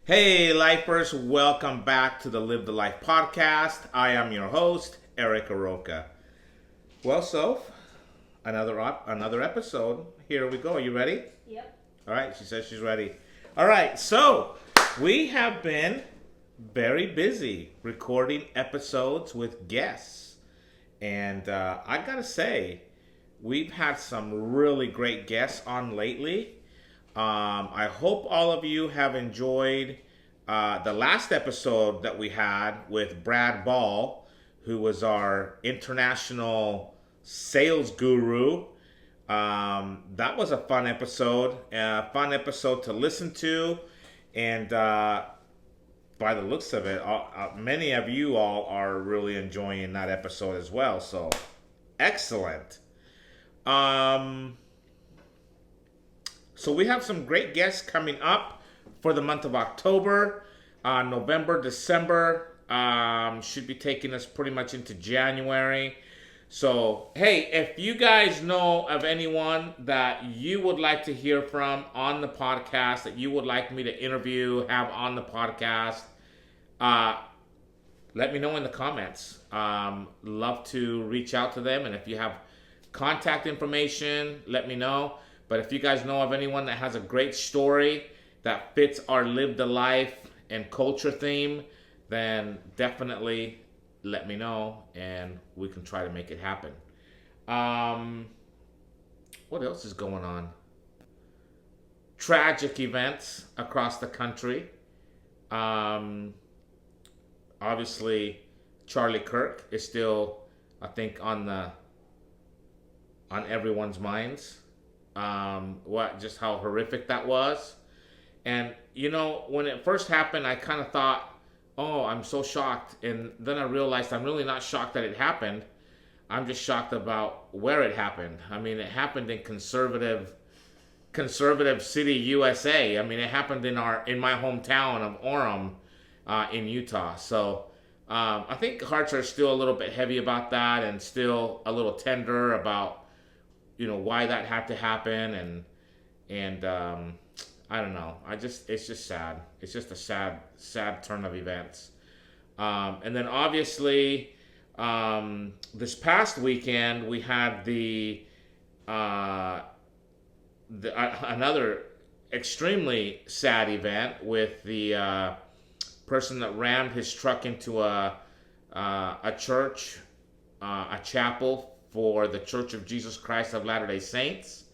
Hey, lifers, welcome back to the Live the Life podcast. I am your host, Eric Aroca. Well, Soph, another episode. Here we go. You ready? Yep. All right, she says she's ready. All right, so we have been very busy recording episodes with guests. And I gotta say, we've had some really great guests on lately. I hope all of you have enjoyed the last episode that we had with Brad Ball, who was our international sales guru. That was a fun episode to listen to, and by the looks of it, many of you all are really enjoying that episode as well. So, excellent. So we have some great guests coming up for the month of October. November, December should be taking us pretty much into January. So, hey, if you guys know of anyone that you would like to hear from on the podcast, that you would like me to interview, have on the podcast, let me know in the comments. Love to reach out to them. And if you have contact information, let me know. But if you guys know of anyone that has a great story that fits our live the life and culture theme, then definitely let me know and we can try to make it happen. What else is going on? Tragic events across the country. Obviously, Charlie Kirk is still, I think, on everyone's minds. Just how horrific that was. And, when it first happened, I kind of thought, oh, I'm so shocked. And then I realized I'm really not shocked that it happened. I'm just shocked about where it happened. I mean, it happened in conservative city, USA. I mean, it happened in my hometown of Orem, in Utah. So, I think hearts are still a little bit heavy about that and still a little tender about why that had to happen, and I don't know. It's just sad. It's just a sad turn of events. And then obviously, this past weekend we had another extremely sad event with the person that rammed his truck into a church, a chapel for the Church of Jesus Christ of Latter-day Saints.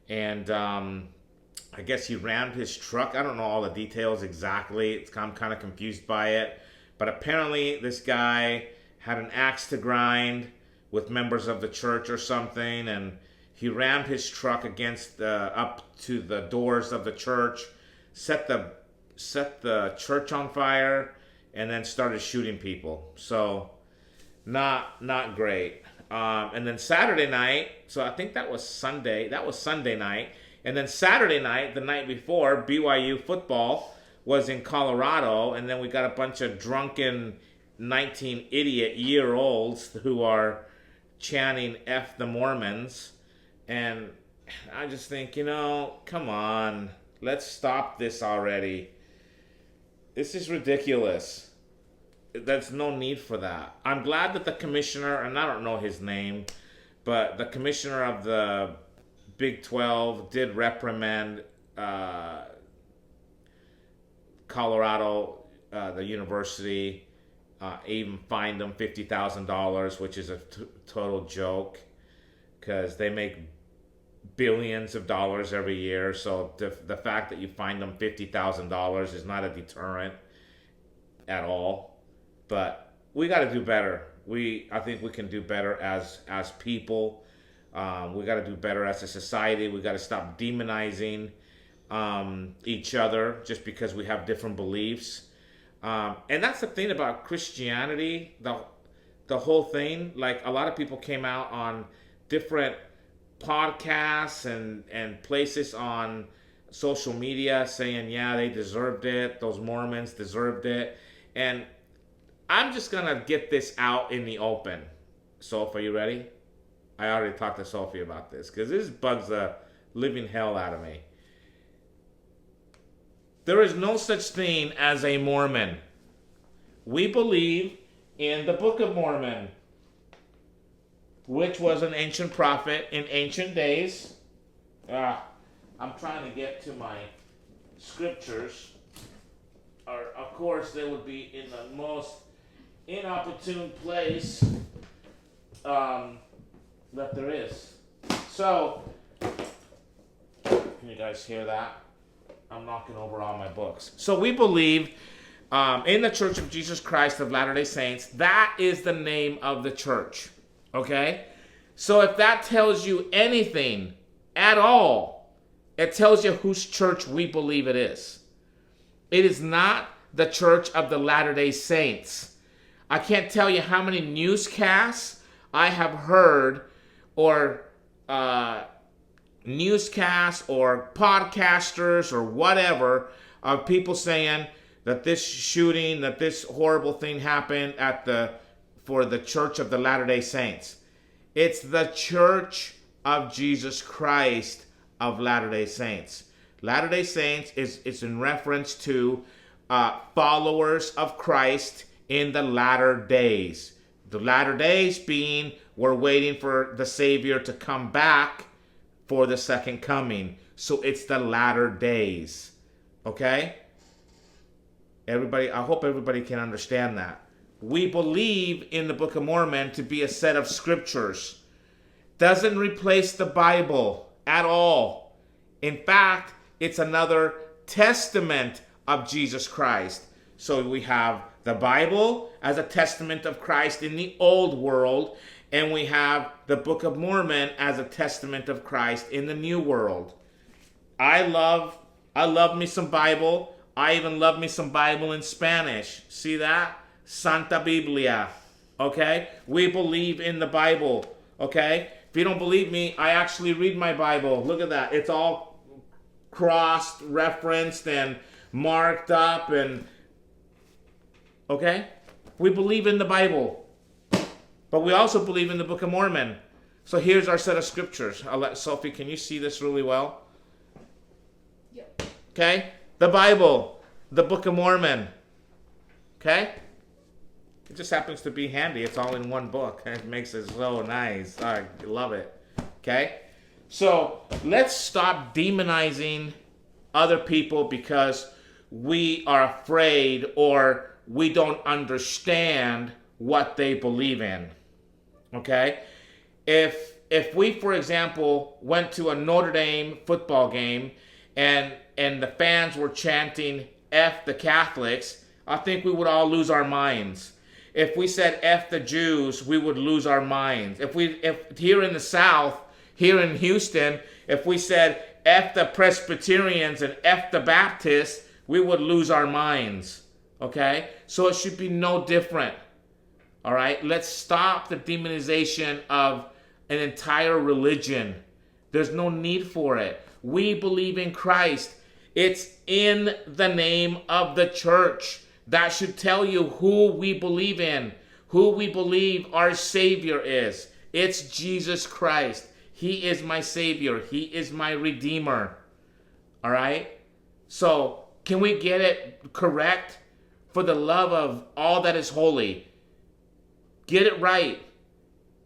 And I guess he rammed his truck. I don't know all the details exactly. I'm kind of confused by it. But apparently this guy had an axe to grind with members of the church or something. And he rammed his truck against up to the doors of the church, set the church on fire, and then started shooting people. So not great. And then Saturday night, so I think that was Sunday night. And then Saturday night, the night before, BYU football was in Colorado. And then we got a bunch of drunken 19-idiot-year-olds who are chanting F the Mormons. And I just think, come on, let's stop this already. This is ridiculous. There's no need for that. I'm glad that the commissioner, and I don't know his name, but the commissioner of the Big 12 did reprimand Colorado, the university, even fined them $50,000, which is a total joke because they make billions of dollars every year. So the fact that you fine them $50,000 is not a deterrent at all. But we got to do better. I think we can do better as people. We got to do better as a society. We got to stop demonizing each other just because we have different beliefs. And that's the thing about Christianity. The whole thing. Like a lot of people came out on different podcasts and places on social media saying, yeah, they deserved it. Those Mormons deserved it. And I'm just going to get this out in the open. Soph, are you ready? I already talked to Sophie about this because this bugs the living hell out of me. There is no such thing as a Mormon. We believe in the Book of Mormon, which was an ancient prophet in ancient days. I'm trying to get to my scriptures. Of course, they would be in the most inopportune place that there is. So, can you guys hear that? I'm knocking over all my books. So we believe in the Church of Jesus Christ of Latter-day Saints. That is the name of the church. Okay? So if that tells you anything at all, it tells you whose church we believe it is. It is not the Church of the Latter-day Saints. I can't tell you how many newscasts I have heard, or newscasts or podcasters or whatever, of people saying that this shooting, that this horrible thing happened for the Church of the Latter-day Saints. It's the Church of Jesus Christ of Latter-day Saints. Latter-day Saints is in reference to followers of Christ in the latter days. The latter days being, we're waiting for the Savior to come back for the second coming. So it's the latter days. Okay? Everybody, I hope everybody can understand that. We believe in the Book of Mormon to be a set of scriptures. Doesn't replace the Bible at all. In fact, it's another testament of Jesus Christ. So we have the Bible as a testament of Christ in the old world, and we have the Book of Mormon as a testament of Christ in the new world. I love me some Bible. I even love me some Bible in Spanish. See that? Santa Biblia. Okay? We believe in the Bible. Okay? If you don't believe me, I actually read my Bible. Look at that. It's all crossed, referenced, and marked up. And okay? We believe in the Bible. But we also believe in the Book of Mormon. So here's our set of scriptures. I'll let Sophie, can you see this really well? Yep. Okay? The Bible, the Book of Mormon. Okay? It just happens to be handy. It's all in one book. It makes it so nice. I love it. Okay? So let's stop demonizing other people because we are afraid or we don't understand what they believe in. Okay? If we, for example, went to a Notre Dame football game and the fans were chanting F the Catholics, I think we would all lose our minds. If we said F the Jews, we would lose our minds. If here in the South, here in Houston, if we said F the Presbyterians and F the Baptists, we would lose our minds. Okay? So it should be no different. All right? Let's stop the demonization of an entire religion. There's no need for it. We believe in Christ. It's in the name of the church. That should tell you who we believe in, who we believe our Savior is. It's Jesus Christ. He is my Savior. He is my Redeemer. All right? So, can we get it correct? For the love of all that is holy, get it right.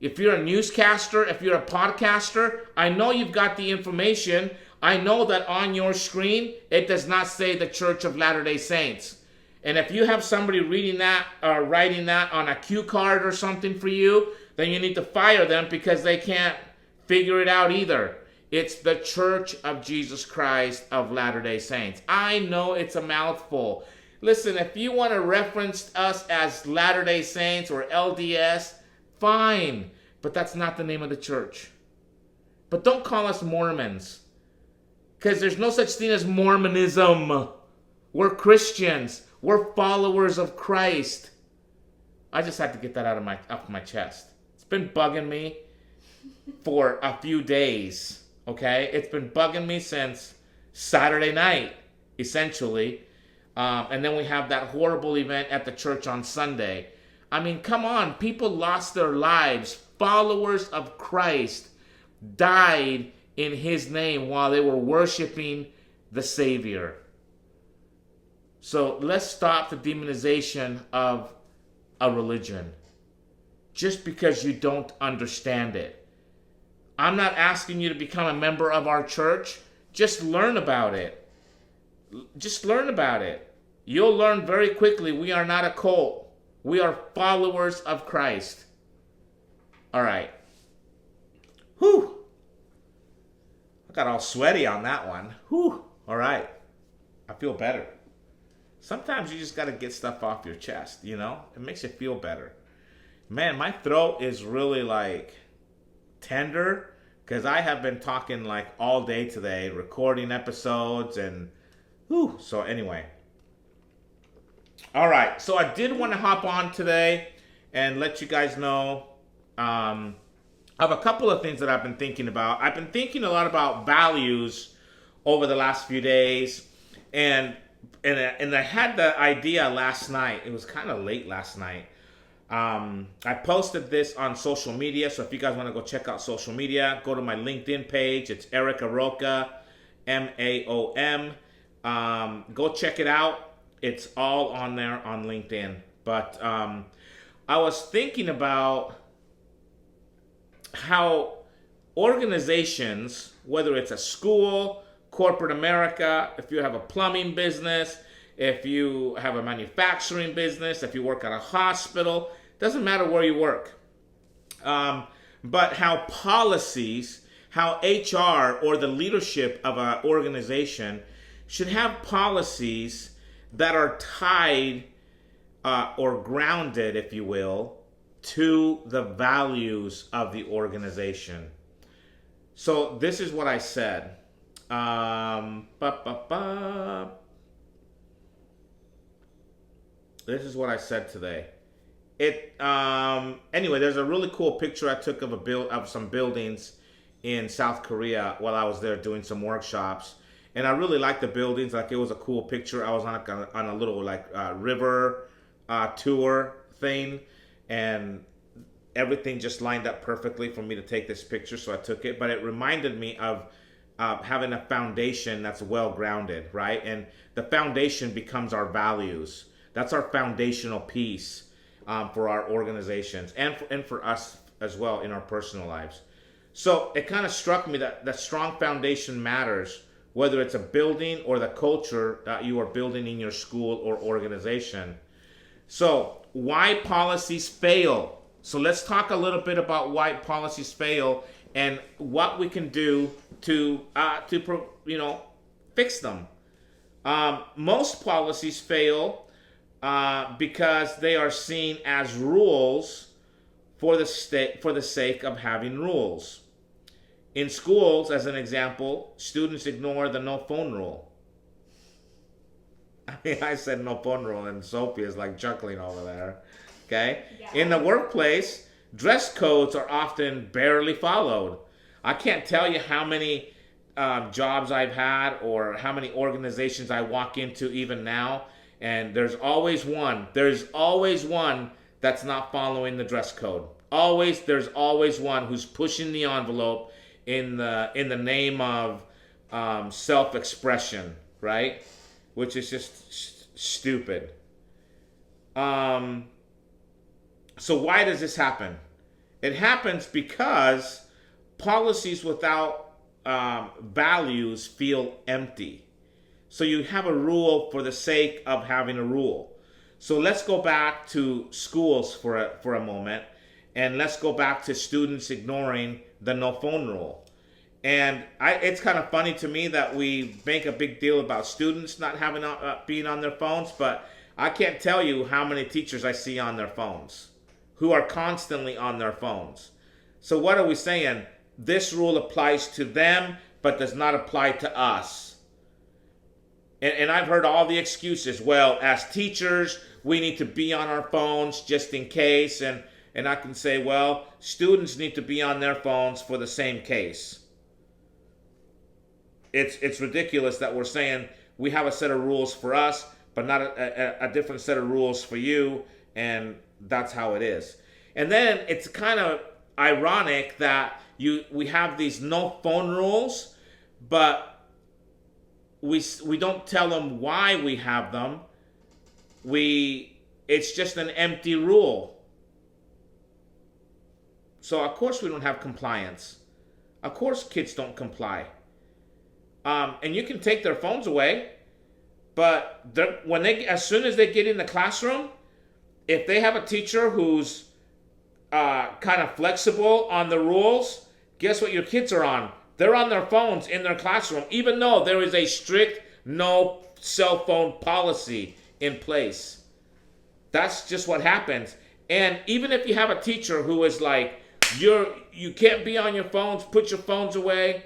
If you're a newscaster, if you're a podcaster, I know you've got the information. I know that on your screen, it does not say the Church of Latter-day Saints. And if you have somebody reading that or writing that on a cue card or something for you, then you need to fire them because they can't figure it out either. It's the Church of Jesus Christ of Latter-day Saints. I know it's a mouthful. Listen, if you want to reference us as Latter-day Saints or LDS, fine. But that's not the name of the church. But don't call us Mormons. Because there's no such thing as Mormonism. We're Christians. We're followers of Christ. I just had to get that off my chest. It's been bugging me for a few days. Okay? It's been bugging me since Saturday night, essentially. And then we have that horrible event at the church on Sunday. I mean, come on. People lost their lives. Followers of Christ died in his name while they were worshiping the Savior. So let's stop the demonization of a religion just because you don't understand it. I'm not asking you to become a member of our church. Just learn about it. Just learn about it. You'll learn very quickly we are not a cult. We are followers of Christ. All right. Whew. I got all sweaty on that one. Whew. All right. I feel better. Sometimes you just got to get stuff off your chest, you know? It makes you feel better. Man, my throat is really like tender because I have been talking like all day today, recording episodes and whew. So anyway. All right. So I did want to hop on today and let you guys know I have a couple of things that I've been thinking about. I've been thinking a lot about values over the last few days, and I had the idea last night. It was kind of late last night. I posted this on social media, so if you guys want to go check out social media, go to my LinkedIn page. It's Eric Aroca, MAOM. Go check it out. It's all on there on LinkedIn. But I was thinking about how organizations, whether it's a school, corporate America, if you have a plumbing business, if you have a manufacturing business, if you work at a hospital, doesn't matter where you work. But how policies, how HR or the leadership of an organization should have policies that are tied or grounded, if you will, to the values of the organization. So this is what I said. This is what I said today. Anyway, there's a really cool picture I took of some buildings in South Korea while I was there doing some workshops, and I really liked the buildings. Like, it was a cool picture. I was on a little river tour thing, and everything just lined up perfectly for me to take this picture, so I took it. But it reminded me of having a foundation that's well grounded, right? And the foundation becomes our values. That's our foundational piece for our organizations and for us as well in our personal lives. So it kind of struck me that the strong foundation matters, whether it's a building or the culture that you are building in your school or organization. So why policies fail. So let's talk a little bit about why policies fail and what we can do to fix them. Most policies fail because they are seen as rules for the sake of having rules. In schools, as an example, students ignore the no phone rule. I mean, I said no phone rule, and Sophie is like chuckling over there. Okay? Yeah. In the workplace, dress codes are often barely followed. I can't tell you how many jobs I've had or how many organizations I walk into even now, and there's always one that's not following the dress code. There's always one who's pushing the envelope in the name of self-expression, right? Which is just stupid. So why does this happen? It happens because policies without values feel empty. So you have a rule for the sake of having a rule. So let's go back to schools for a moment, and let's go back to students ignoring the no phone rule. And it's kind of funny to me that we make a big deal about students not having being on their phones, but I can't tell you how many teachers I see on their phones who are constantly on their phones. So what are we saying? This rule applies to them, but does not apply to us. And I've heard all the excuses. Well, as teachers, we need to be on our phones just in case. And I can say, well, students need to be on their phones for the same case. It's ridiculous that we're saying we have a set of rules for us, but not a different set of rules for you, and that's how it is. And then it's kind of ironic that we have these no phone rules, but we don't tell them why we have them, it's just an empty rule. So of course we don't have compliance. Of course kids don't comply. And you can take their phones away, but as soon as they get in the classroom, if they have a teacher who's kind of flexible on the rules, guess what your kids are on? They're on their phones in their classroom, even though there is a strict no cell phone policy in place. That's just what happens. And even if you have a teacher who is like, you can't be on your phones, put your phones away,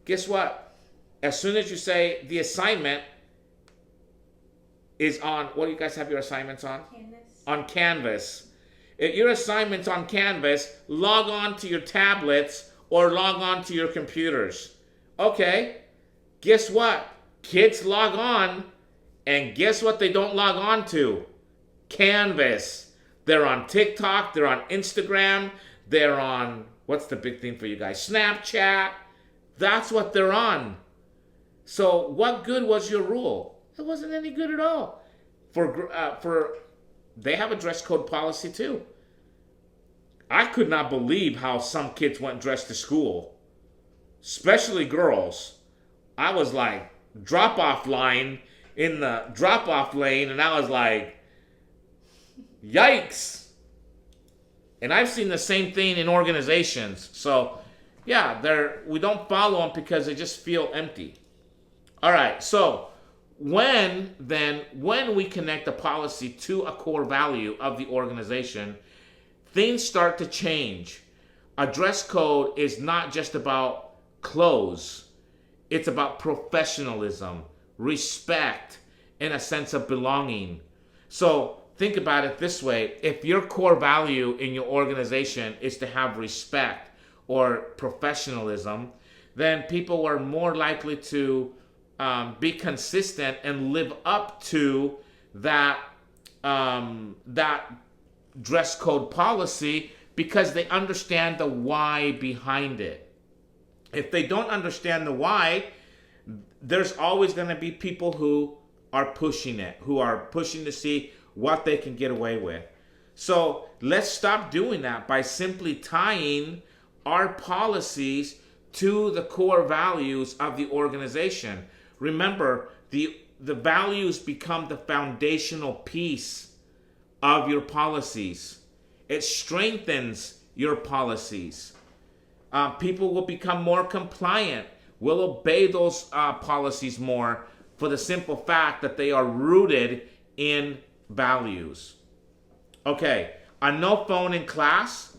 guess what? As soon as you say the assignment is on, what do you guys have your assignments on? Canvas. On Canvas. If your assignment's on Canvas, log on to your tablets or log on to your computers. Okay, guess what? Kids log on, and guess what they don't log on to? Canvas. They're on TikTok, they're on Instagram, they're on, what's the big thing for you guys? Snapchat. That's what they're on. So what good was your rule? It wasn't any good at all. They have a dress code policy too. I could not believe how some kids went dressed to school, especially girls. I was like, drop-off line in the drop-off lane, and I was like, yikes. And I've seen the same thing in organizations. So, yeah, we don't follow them because they just feel empty. All right, so when we connect a policy to a core value of the organization, things start to change. A dress code is not just about clothes. It's about professionalism, respect, and a sense of belonging. So think about it this way. If your core value in your organization is to have respect or professionalism, then people are more likely to be consistent and live up to that dress code policy because they understand the why behind it. If they don't understand the why, there's always going to be people who are pushing it, who are pushing to see what they can get away with. So let's stop doing that by simply tying our policies to the core values of the organization. Remember, the values become the foundational piece of your policies. It strengthens your policies. People will become more compliant, will obey those policies more for the simple fact that they are rooted in values. Okay, a no phone in class.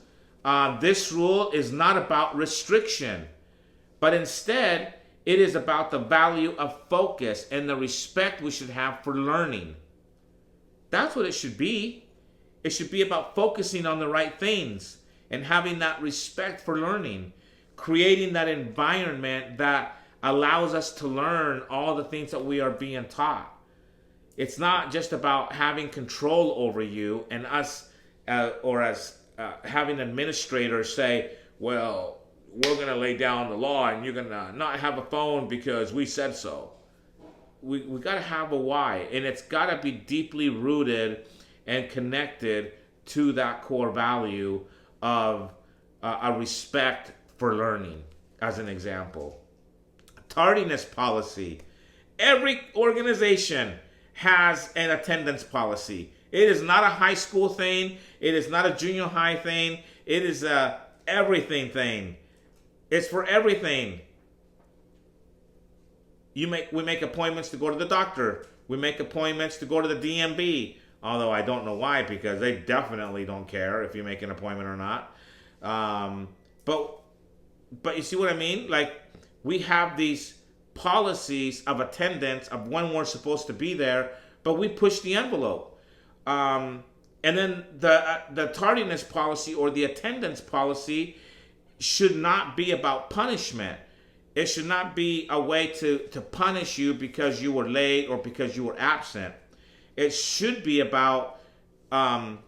This rule is not about restriction, but instead it is about the value of focus and the respect we should have for learning. That's what it should be. It should be about focusing on the right things and having that respect for learning, creating that environment that allows us to learn all the things that we are being taught. It's not just about having control over you and us, having administrators say, well, we're going to lay down the law and you're going to not have a phone because we said so. We got to have a why, and it's got to be deeply rooted and connected to that core value of a respect for learning, as an example. Tardiness policy. Every organization has an attendance policy. It is not a high school thing. It is not a junior high thing. It is a everything thing. It's for everything. We make appointments to go to the doctor. We make appointments to go to the DMV. Although I don't know why, because they definitely don't care if you make an appointment or not. But you see what I mean? Like, we have these policies of attendance of when we're supposed to be there, but we push the envelope. And then the tardiness policy or the attendance policy should not be about punishment. It should not be a way to punish you because you were late or because you were absent. It should be about tying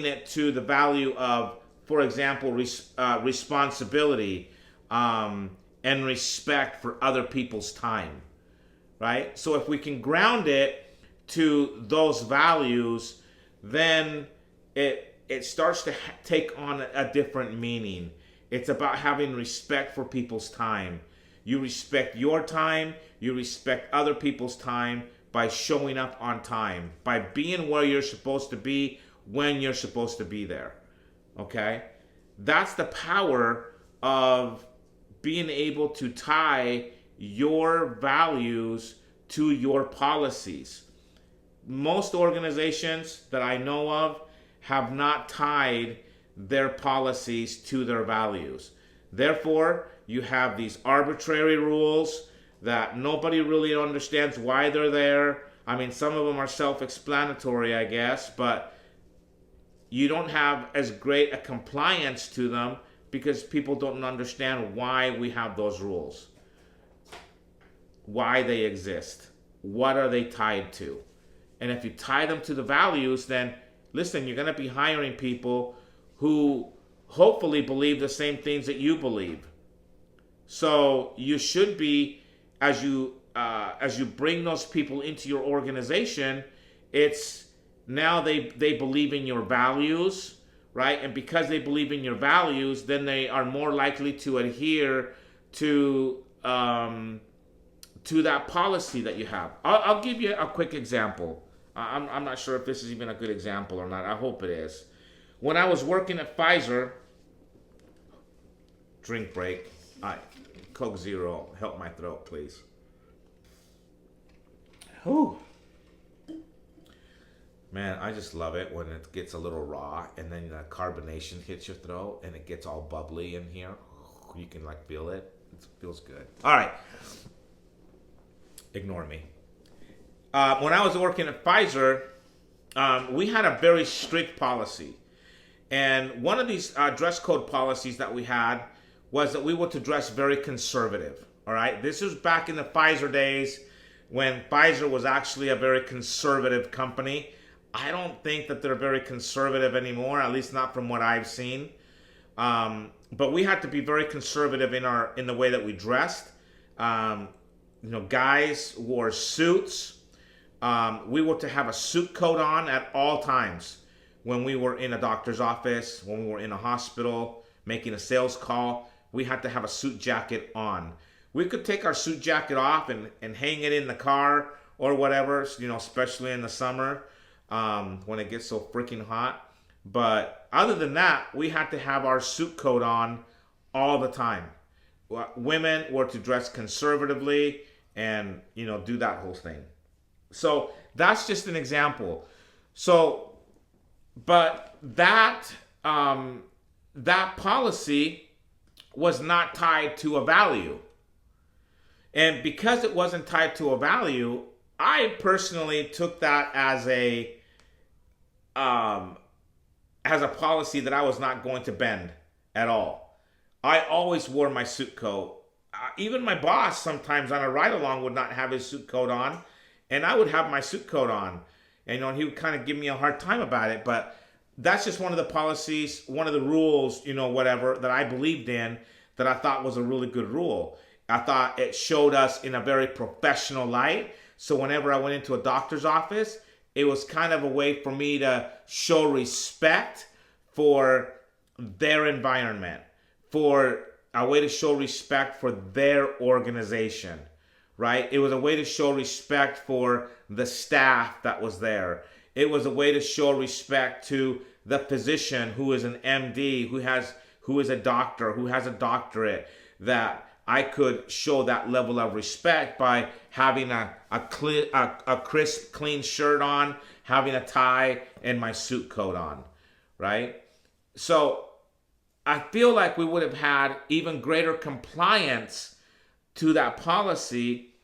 it to the value of, for example, responsibility and respect for other people's time, right? So if we can ground it to those values, then it starts to take on a different meaning. It's about having respect for people's time. You respect your time, you respect other people's time by showing up on time, by being where you're supposed to be when you're supposed to be there. Okay? That's the power of being able to tie your values to your policies. Most organizations that I know of have not tied their policies to their values. Therefore, you have these arbitrary rules that nobody really understands why they're there. I mean, some of them are self-explanatory, I guess, but you don't have as great a compliance to them because people don't understand why we have those rules, why they exist, what are they tied to. And if you tie them to the values, then listen, you're going to be hiring people who hopefully believe the same things that you believe. So you should be, as you bring those people into your organization, it's now they believe in your values, right? And because they believe in your values, then they are more likely to adhere to that policy that you have. I'll give you a quick example. I'm not sure if this is even a good example or not. I hope it is. When I was working at Pfizer, drink break. Coke Zero, help my throat, please. Whew. Man, I just love it when it gets a little raw and then the carbonation hits your throat and it gets all bubbly in here. You can like feel it. It feels good. All right. Ignore me. When I was working at Pfizer, we had a very strict policy. And one of these dress code policies that we had was that we were to dress very conservative. All right. This was back in the Pfizer days when Pfizer was actually a very conservative company. I don't think that they're very conservative anymore, at least not from what I've seen. But we had to be very conservative in the way that we dressed. Guys wore suits. We were to have a suit coat on at all times. When we were in a doctor's office, when we were in a hospital, making a sales call, we had to have a suit jacket on. We could take our suit jacket off and hang it in the car or whatever, especially in the summer when it gets so freaking hot. But other than that, we had to have our suit coat on all the time. Women were to dress conservatively and, do that whole thing. So that's just an example. So, but that policy was not tied to a value. And because it wasn't tied to a value, I personally took that as a policy that I was not going to bend at all. I always wore my suit coat. Even my boss sometimes on a ride-along would not have his suit coat on, and I would have my suit coat on. And he would kind of give me a hard time about it, but that's just one of the policies, one of the rules, whatever, that I believed in, that I thought was a really good rule. I thought it showed us in a very professional light. So whenever I went into a doctor's office, it was kind of a way for me to show respect for their environment, for a way to show respect for their organization, right? It was a way to show respect for the staff that was there. It was a way to show respect to the physician who is an MD, who is a doctor, who has a doctorate, that I could show that level of respect by having a crisp, clean shirt on, having a tie, and my suit coat on, right? So I feel like we would have had even greater compliance to that policy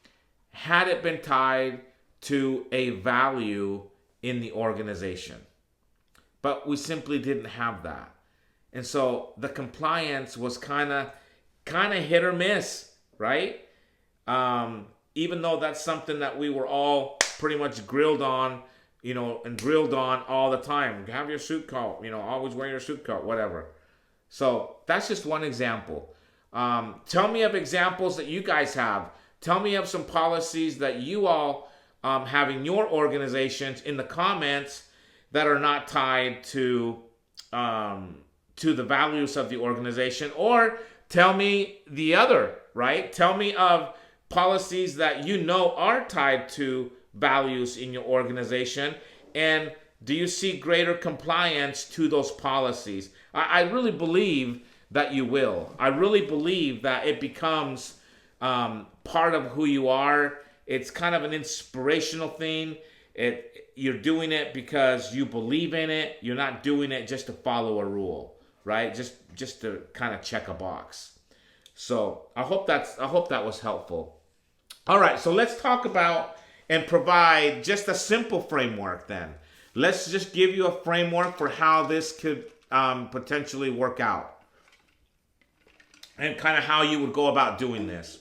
had it been tied to a value in the organization. But we simply didn't have that. And so the compliance was kind of hit or miss, right? Even though that's something that we were all pretty much grilled on, and drilled on all the time. Have your suit coat, always wear your suit coat, whatever. So that's just one example. Tell me of examples that you guys have. Tell me of some policies that you all having your organizations in the comments that are not tied to the values of the organization, or tell me the other, right? Tell me of policies that you know are tied to values in your organization, and do you see greater compliance to those policies? I really believe that you will. I really believe that it becomes part of who you are. It's kind of an inspirational thing. You're doing it because you believe in it. You're not doing it just to follow a rule, right? Just to kind of check a box. So I hope that was helpful. All right, so let's talk about and provide just a simple framework then. Let's just give you a framework for how this could potentially work out, and kind of how you would go about doing this.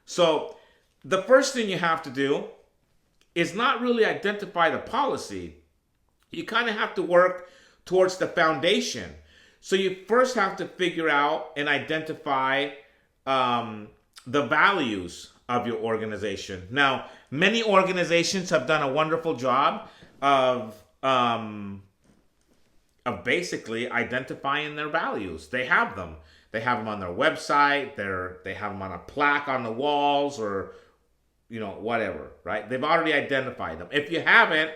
So the first thing you have to do is not really identify the policy. You kind of have to work towards the foundation. So you first have to figure out and identify the values of your organization. Now, many organizations have done a wonderful job of basically identifying their values. They have them. They have them on their website. They have them on a plaque on the walls, or whatever, right? They've already identified them. If you haven't,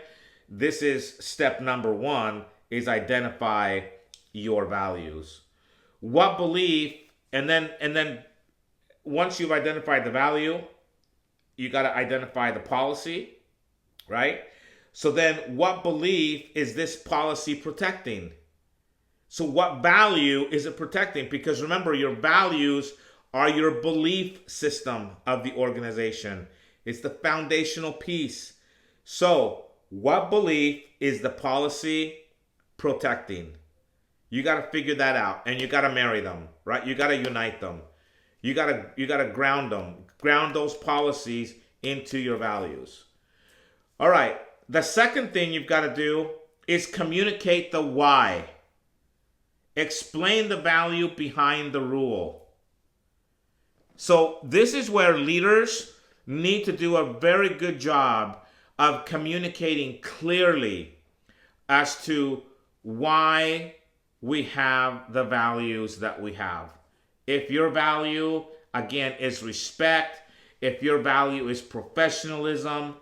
this is step number 1, is identify your values. What belief, and then once you've identified the value, you got to identify the policy, right? So then what belief is this policy protecting? So what value is it protecting? Because remember, your values are your belief system of the organization. It's the foundational piece. So what belief is the policy protecting? You got to figure that out, and you got to marry them, right? You got to unite them. You got to ground them. Ground those policies into your values. All right. The second thing you've got to do is communicate the why. Explain the value behind the rule. So this is where leaders need to do a very good job of communicating clearly as to why we have the values that we have. If your value, again, is respect, if your value is professionalism,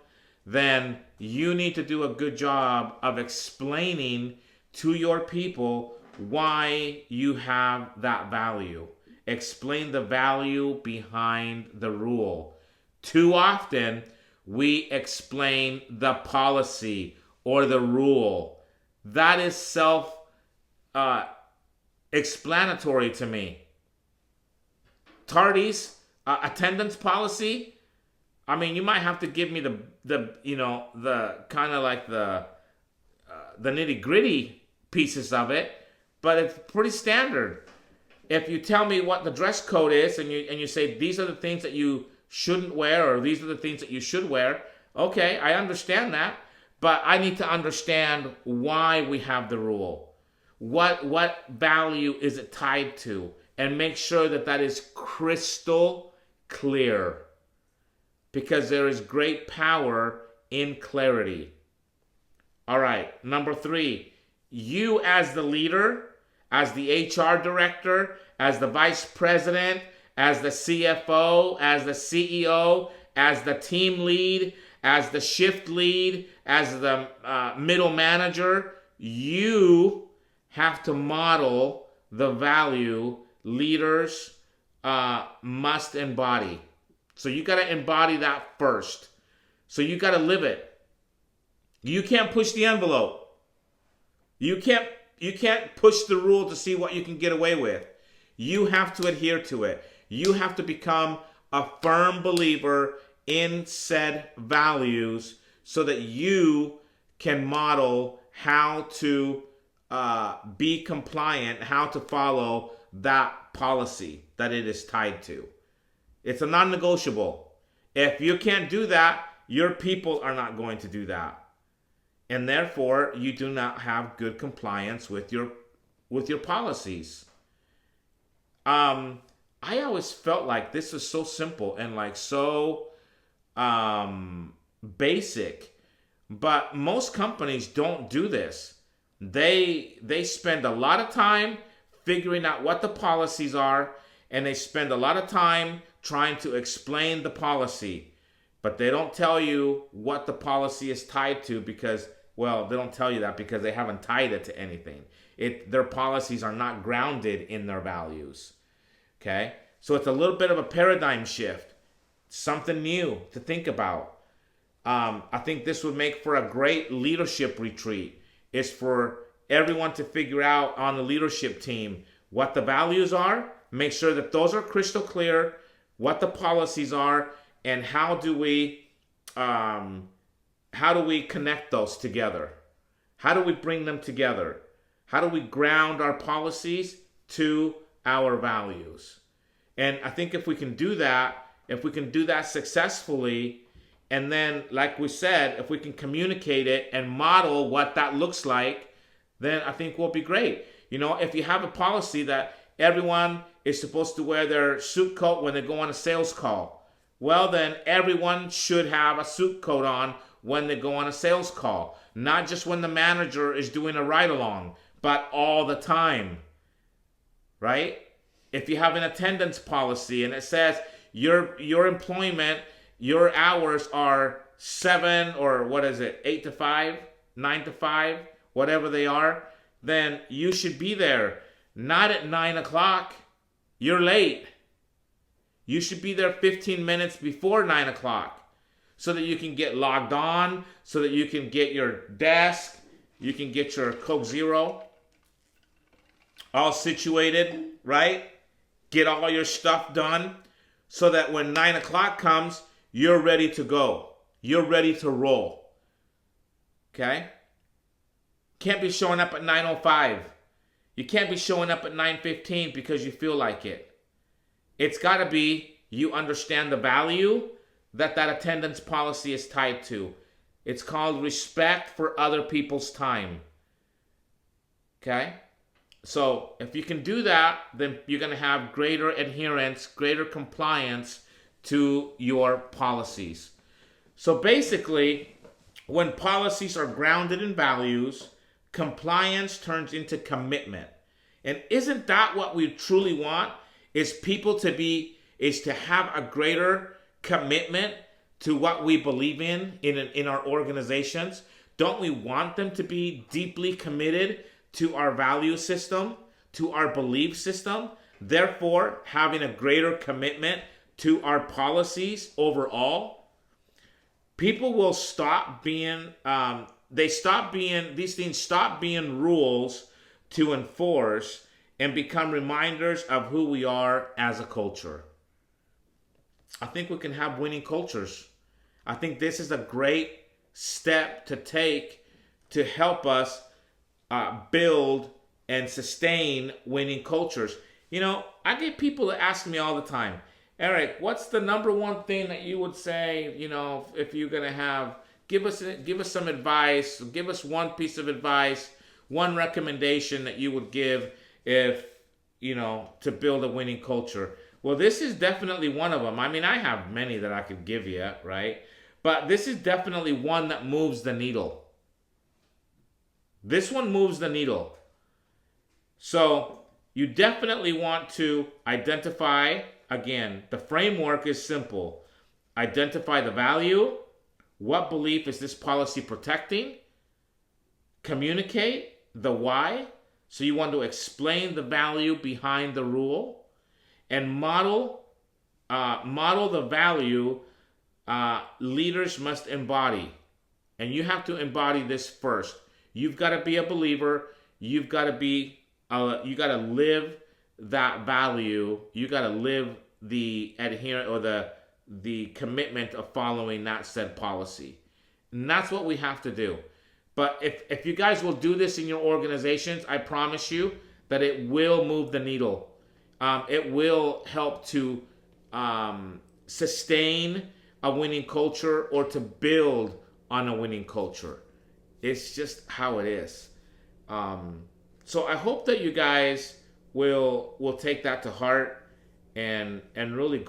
then you need to do a good job of explaining to your people why you have that value. Explain the value behind the rule. Too often, we explain the policy or the rule. That is self-explanatory to me. Tardy's attendance policy. I mean, you might have to give me the kind of like the nitty gritty pieces of it, but it's pretty standard. If you tell me what the dress code is, and you say these are the things that you shouldn't wear, or these are the things that you should wear, okay, I understand that, but I need to understand why we have the rule. What value is it tied to? And make sure that that is crystal clear, because there is great power in clarity. All right, number 3, you as the leader, as the HR director, as the vice president, as the CFO, as the CEO, as the team lead, as the shift lead, as the middle manager, you have to model the value leaders must embody. So you got to embody that first. So you got to live it. You can't push the envelope. You can't push the rule to see what you can get away with. You have to adhere to it. You have to become a firm believer in said values so that you can model how to be compliant, how to follow that policy that it is tied to. It's a non-negotiable. If you can't do that, your people are not going to do that. And therefore, you do not have good compliance with your policies. I always felt like this is so simple and like so basic. But most companies don't do this. They spend a lot of time figuring out what the policies are, and they spend a lot of time trying to explain the policy. But they don't tell you what the policy is tied to because, well, they don't tell you that because they haven't tied it to anything. Their policies are not grounded in their values. Okay? So it's a little bit of a paradigm shift. Something new to think about. I think this would make for a great leadership retreat. Is for everyone to figure out on the leadership team what the values are, make sure that those are crystal clear, what the policies are, and how do we connect those together? How do we bring them together? How do we ground our policies to our values? And I think if we can do that successfully, and then, like we said, if we can communicate it and model what that looks like, then I think we'll be great. You know, if you have a policy that everyone is supposed to wear their suit coat when they go on a sales call, well, then everyone should have a suit coat on when they go on a sales call. Not just when the manager is doing a ride-along, but all the time. Right? If you have an attendance policy and it says your employment, your hours are 7 or 8 to 5, 9 to 5, whatever they are, then you should be there. Not at 9 o'clock. You're late. You should be there 15 minutes before 9 o'clock so that you can get logged on, so that you can get your desk, you can get your Coke Zero all situated, right? Get all your stuff done so that when 9 o'clock comes, you're ready to go. You're ready to roll. Okay? Can't be showing up at 9:05. You can't be showing up at 9:15 because you feel like it. It's got to be you understand the value that attendance policy is tied to. It's called respect for other people's time. Okay? So if you can do that, then you're going to have greater adherence, greater compliance to your policies. So basically, when policies are grounded in values, compliance turns into commitment. And isn't that what we truly want? Is to have a greater commitment to what we believe in our organizations? Don't we want them to be deeply committed to our value system, to our belief system? Therefore, having a greater commitment to our policies overall, people will stop being, these things stop being rules to enforce and become reminders of who we are as a culture. I think we can have winning cultures. I think this is a great step to take to help us build and sustain winning cultures. You know, I get people that ask me all the time, Eric, what's the number one thing that you would say, you know, if you're going to give us some advice, give us one piece of advice, one recommendation that you would give if, you know, to build a winning culture. Well, this is definitely one of them. I mean, I have many that I could give you, right? But this is definitely one that moves the needle. This one moves the needle. So you definitely want to identify, again, the framework is simple. Identify the value. What belief is this policy protecting? Communicate the why. So you want to explain the value behind the rule. And model the value leaders must embody. And you have to embody this first. You've got to be a believer. You've got to be, you got to live that value. You got to live the adherent or the commitment of following that said policy. And that's what we have to do. But if you guys will do this in your organizations, I promise you that it will move the needle. It will help to sustain a winning culture or to build on a winning culture. It's just how it is. So I hope that you guys will take that to heart and really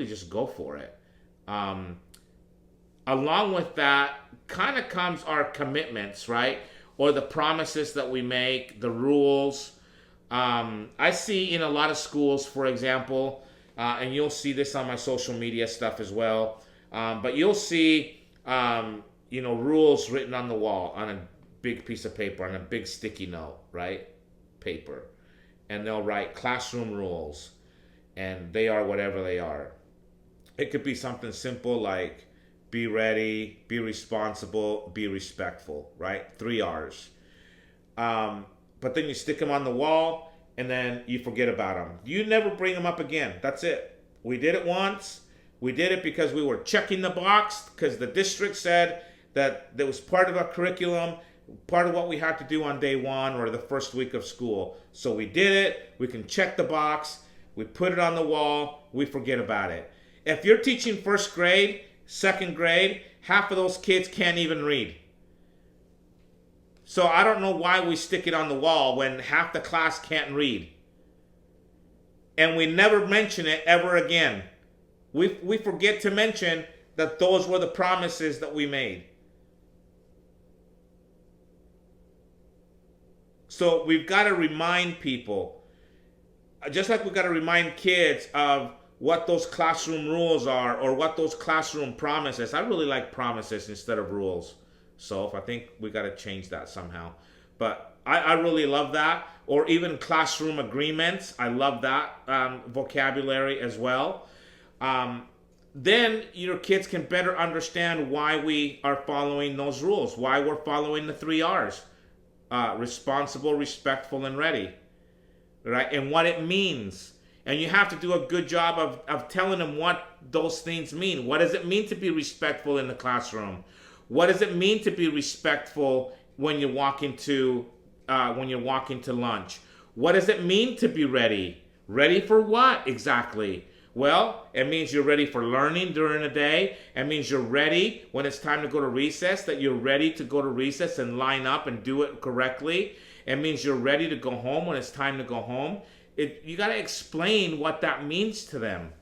just go for it. A along with that kind of comes our commitments, right? Or the promises that we make, the rules. I see in a lot of schools, for example, and you'll see this on my social media stuff as well, but you'll see, rules written on the wall on a big piece of paper, on a big sticky note, right? Paper. And they'll write classroom rules, and they are whatever they are. It could be something simple like be ready, be responsible, be respectful, right? 3 R's. But then you stick them on the wall, and then you forget about them. You never bring them up again. That's it. We did it once. We did it because we were checking the box, because the district said that was part of our curriculum, part of what we had to do on day one or the first week of school. So we did it. We can check the box. We put it on the wall. We forget about it. If you're teaching first grade, second grade, half of those kids can't even read. So I don't know why we stick it on the wall when half the class can't read. And we never mention it ever again. We forget to mention that those were the promises that we made. So we've got to remind people, just like we've got to remind kids of what those classroom rules are or what those classroom promises. I really like promises instead of rules. So I think we got to change that somehow. But I really love that. Or even classroom agreements. I love that vocabulary as well. Then your kids can better understand why we are following those rules, why we're following the 3 R's. Responsible, respectful, and ready. Right? And what it means. And you have to do a good job of telling them what those things mean. What does it mean to be respectful in the classroom? What does it mean to be respectful when you walk into lunch? What does it mean to be ready? Ready for what exactly? Well, it means you're ready for learning during the day. It means you're ready when it's time to go to recess, that you're ready to go to recess and line up and do it correctly. It means you're ready to go home when it's time to go home. You got to explain what that means to them,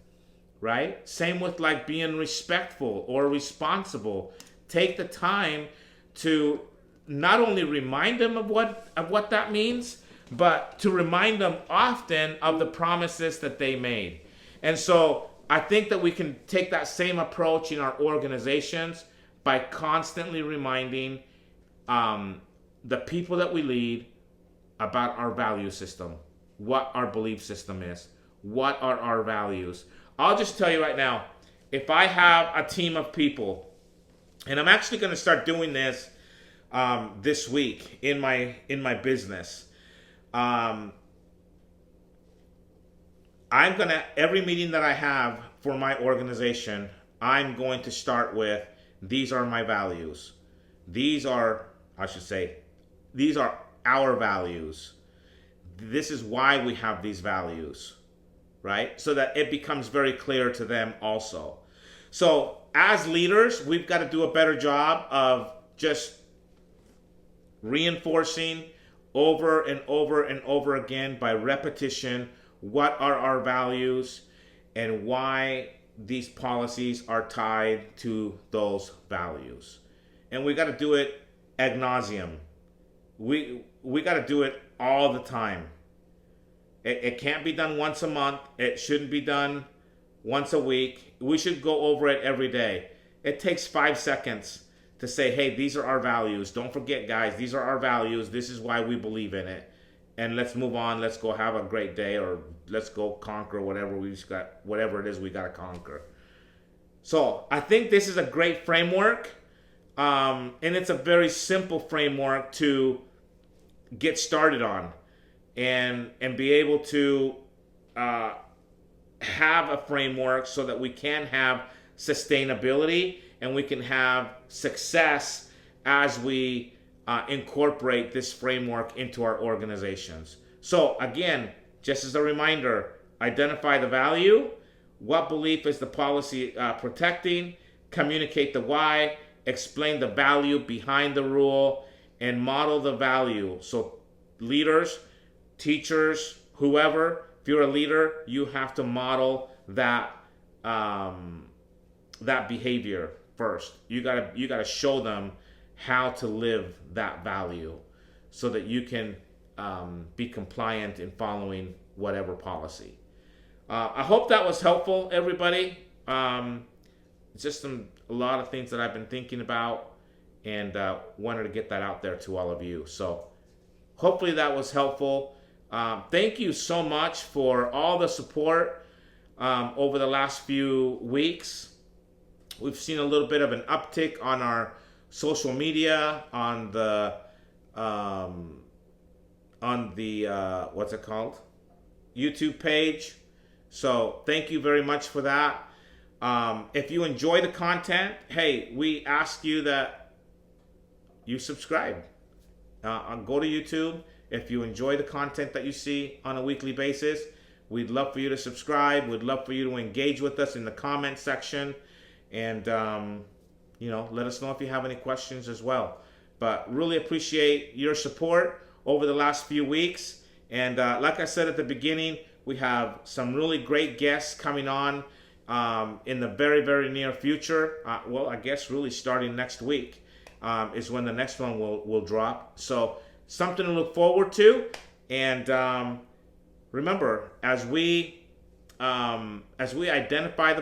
right? Same with like being respectful or responsible. Take the time to not only remind them of what that means, but to remind them often of the promises that they made. And so I think that we can take that same approach in our organizations by constantly reminding the people that we lead about our value system, what our belief system is, what are our values. I'll just tell you right now, if I have a team of people, and I'm actually going to start doing this this week in my business. I'm going to, every meeting that I have for my organization, I'm going to start with, these are my values. These are our values. This is why we have these values, right? So that it becomes very clear to them also. So as leaders, we've got to do a better job of just reinforcing over and over and over again by repetition what are our values and why these policies are tied to those values. And we got to do it ad nauseum. We got to do it all the time. It can't be done once a month. It shouldn't be done once a week. We should go over it every day. It takes 5 seconds to say, hey, these are our values. Don't forget, guys, these are our values. This is why we believe in it. And let's move on. Let's go have a great day, or let's go conquer whatever it is we got to conquer. So I think this is a great framework. And it's a very simple framework to get started on and be able to have a framework so that we can have sustainability and we can have success as we incorporate this framework into our organizations. So again, just as a reminder, identify the value, what belief is the policy protecting, communicate the why, explain the value behind the rule, and model the value. So leaders, teachers, whoever, if you're a leader, you have to model that that behavior, first. You gotta show them how to live that value, so that you can be compliant in following whatever policy. I hope that was helpful, everybody. Just a lot of things that I've been thinking about, and wanted to get that out there to all of you. So hopefully that was helpful. Thank you so much for all the support over the last few weeks. We've seen a little bit of an uptick on our social media, on the what's it called? YouTube page. So thank you very much for that. If you enjoy the content, hey, we ask you that you subscribe. Go to YouTube. If you enjoy the content that you see on a weekly basis, we'd love for you to subscribe. We'd love for you to engage with us in the comment section. And, let us know if you have any questions as well. But really appreciate your support over the last few weeks. And like I said at the beginning, we have some really great guests coming on in the very, very near future. I guess really starting next week is when the next one will drop. So something to look forward to. And remember, as we identify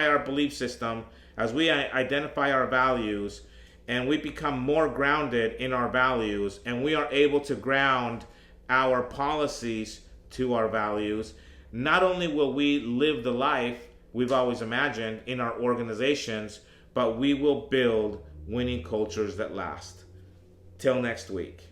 our belief system, as we identify our values, and we become more grounded in our values, and we are able to ground our policies to our values, not only will we live the life we've always imagined in our organizations, but we will build winning cultures that last. Till next week.